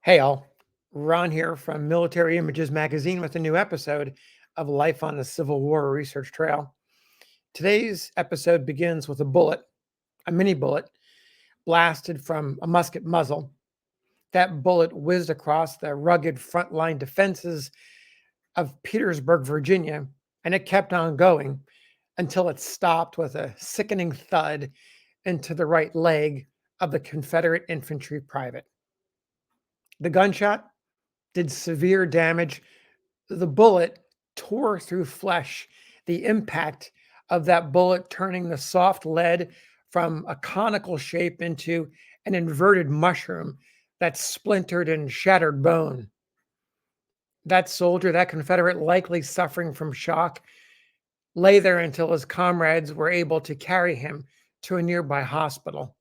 Hey, all. Ron here from Military Images Magazine with a new episode of Life on the Civil War Research Trail. Today's episode begins with a mini bullet, blasted from a musket muzzle. That bullet whizzed across the rugged frontline defenses of Petersburg, Virginia, and it kept on going until it stopped with a sickening thud into the right leg of the Confederate infantry private. The gunshot did severe damage. The bullet tore through flesh. The impact of that bullet turning the soft lead from a conical shape into an inverted mushroom that splintered and shattered bone. That soldier, that Confederate, likely suffering from shock, lay there until his comrades were able to carry him to a nearby hospital.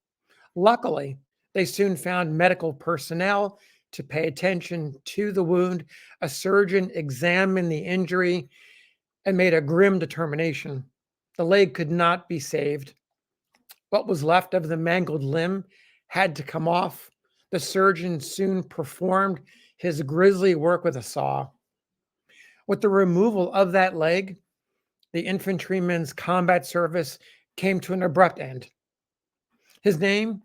Luckily, they soon found medical personnel to pay attention to the wound. A surgeon examined the injury and made a grim determination. The leg could not be saved. What was left of the mangled limb had to come off. The surgeon soon performed his grisly work with a saw. With the removal of that leg, the infantryman's combat service came to an abrupt end. His name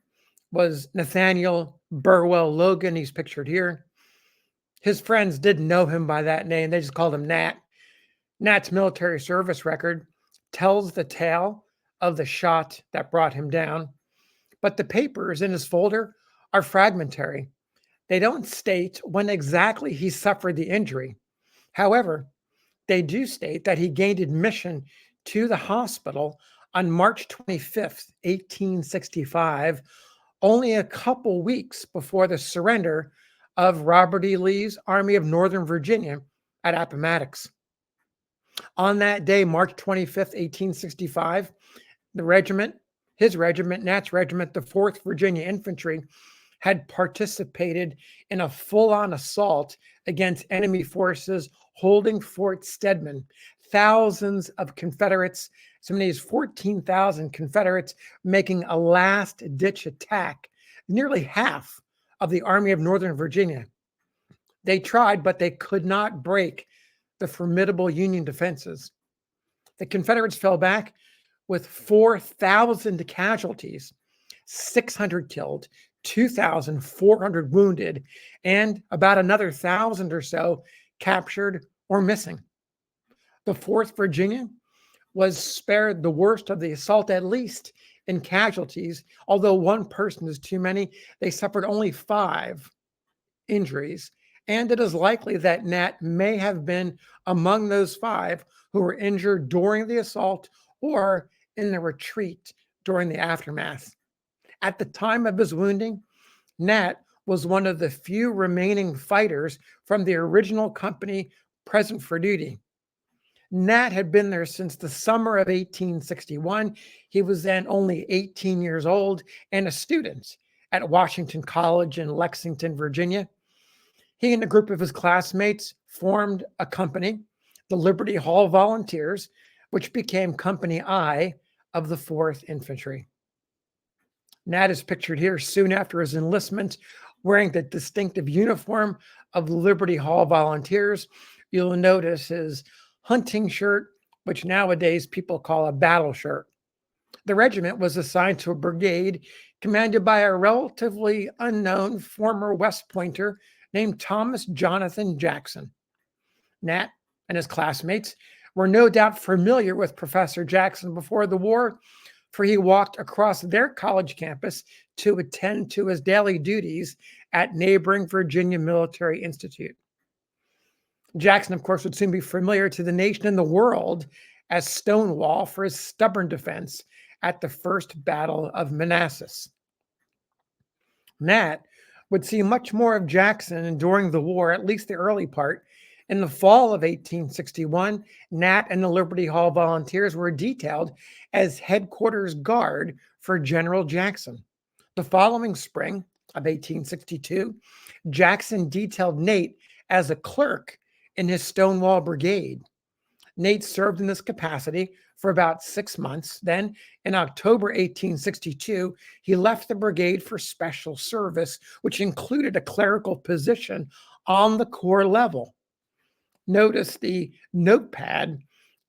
was Nathaniel Burwell Logan. He's pictured here. His friends didn't know him by that name. They just called him Nat. Nat's military service record tells the tale of the shot that brought him down, but the papers in his folder are fragmentary. They don't state when exactly he suffered the injury. However, they do state that he gained admission to the hospital on March 25th, 1865, only a couple weeks before the surrender of Robert E. Lee's Army of Northern Virginia at Appomattox. On that day, March 25th, 1865, his regiment, Nat's regiment, the 4th Virginia Infantry, had participated in a full-on assault against enemy forces holding Fort Stedman. Thousands of Confederates, so many as 14,000 Confederates, making a last-ditch attack, nearly half of the Army of Northern Virginia. They tried, but they could not break the formidable Union defenses. The Confederates fell back with 4,000 casualties, 600 killed, 2,400 wounded, and about another 1,000 or so captured or missing. The 4th Virginia was spared the worst of the assault, at least in casualties. Although one person is too many, they suffered only 5 injuries. And it is likely that Nat may have been among those 5 who were injured during the assault or in the retreat during the aftermath. At the time of his wounding, Nat was one of the few remaining fighters from the original company present for duty. Nat had been there since the summer of 1861. He was then only 18 years old and a student at Washington College in Lexington, Virginia. He and a group of his classmates formed a company, the Liberty Hall Volunteers, which became Company I of the 4th Infantry. Nat is pictured here soon after his enlistment, wearing the distinctive uniform of the Liberty Hall Volunteers. You'll notice his hunting shirt, which nowadays people call a battle shirt. The regiment was assigned to a brigade commanded by a relatively unknown former West Pointer named Thomas Jonathan Jackson. Nat and his classmates were no doubt familiar with Professor Jackson before the war, for he walked across their college campus to attend to his daily duties at neighboring Virginia Military Institute. Jackson, of course, would soon be familiar to the nation and the world as Stonewall for his stubborn defense at the First Battle of Manassas. Nat would see much more of Jackson during the war, at least the early part. In the fall of 1861, Nat and the Liberty Hall Volunteers were detailed as headquarters guard for General Jackson. The following spring of 1862, Jackson detailed Nate as a clerk in his Stonewall Brigade. Nate served in this capacity for about 6 months. Then, in October 1862, he left the brigade for special service, which included a clerical position on the corps level. Notice the notepad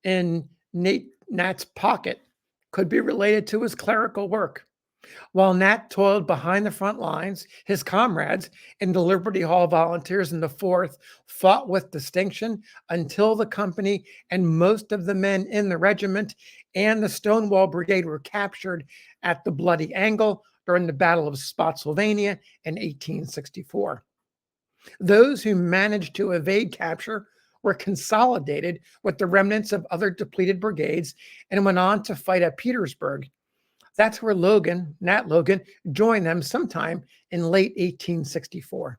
in Nat's pocket could be related to his clerical work. While Nat toiled behind the front lines, his comrades in the Liberty Hall Volunteers in the 4th fought with distinction until the company and most of the men in the regiment and the Stonewall Brigade were captured at the Bloody Angle during the Battle of Spotsylvania in 1864. Those who managed to evade capture were consolidated with the remnants of other depleted brigades and went on to fight at Petersburg. That's where Nat Logan, joined them sometime in late 1864.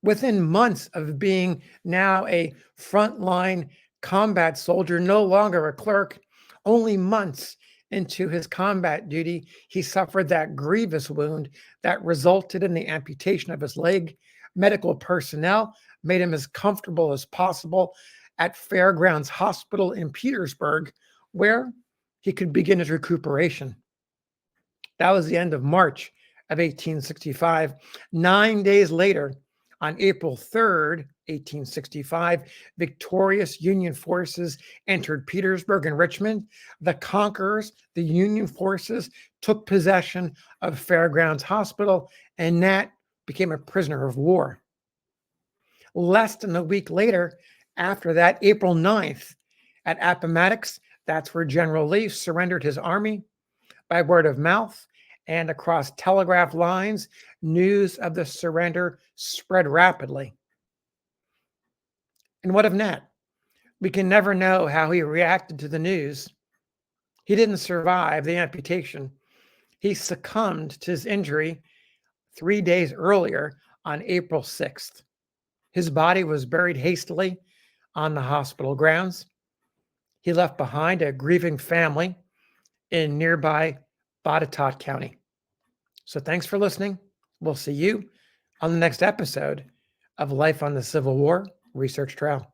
Within months of being now a frontline combat soldier, no longer a clerk, only months into his combat duty, he suffered that grievous wound that resulted in the amputation of his leg. Medical personnel made him as comfortable as possible at Fairgrounds Hospital in Petersburg, where he could begin his recuperation. That was the end of March of 1865. 9 days later, on April 3rd, 1865, victorious Union forces entered Petersburg and Richmond. The conquerors, the Union forces, took possession of Fairgrounds Hospital, and Nat became a prisoner of war. Less than a week later, after that, April 9th, at Appomattox, that's where General Lee surrendered his army. By word of mouth and across telegraph lines, news of the surrender spread rapidly. And what of Nat? We can never know how he reacted to the news. He didn't survive the amputation. He succumbed to his injury 3 days earlier on April 6th. His body was buried hastily on the hospital grounds. He left behind a grieving family in nearby Botetourt County. So thanks for listening. We'll see you on the next episode of Life on the Civil War Research Trail.